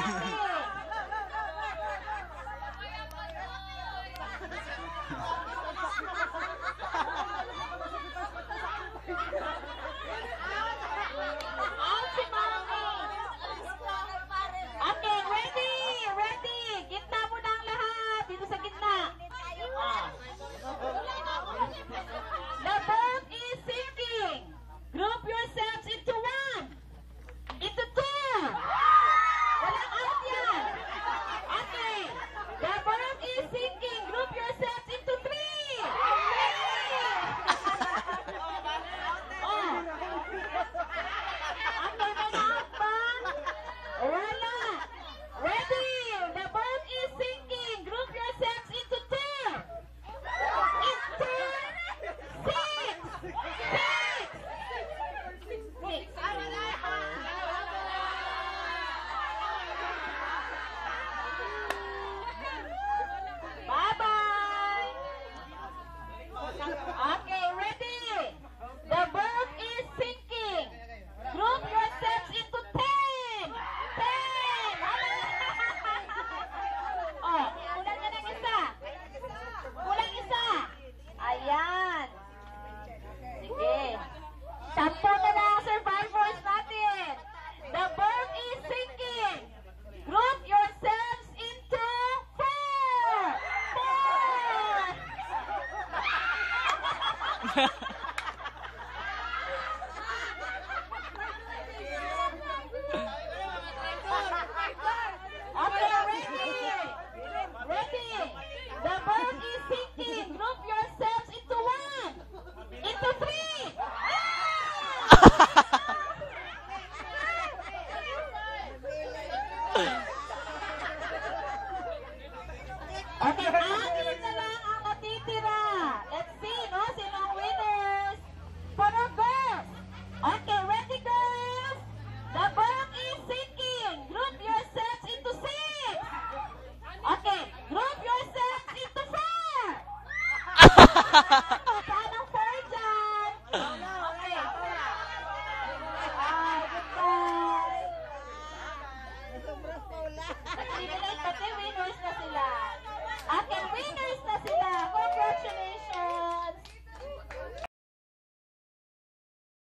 Okay, ready! Ready! Gitna mo na ang lahat. Dito sa gitna. The boat is sinking. Group yourselves into one. Into two. Walang out yan. Okay. The boat is sinking. Group yourselves into three. Oh. Okay, may na-out ba? Wala. Ready. The boat is sinking. Group yourselves into two. Into six. Six. Bye-bye. Okay, ready? The boat is sinking. Group yourselves into 10. 10. Oh, kulang na ng isa. Kulang isa. Ayan. Sige. 10 na lang survivors natin. The boat is sinking. Group yourselves into 4. 4. Okay, ready? Ready? The boat is sinking. Group yourselves into 1. Into 3. Okay, anin na lang ang natitira. Let's see, no? Sino ang winners? For our girls. Okay, ready, girls? The boat is sinking. Group yourselves into 6. Okay, group yourselves into 4.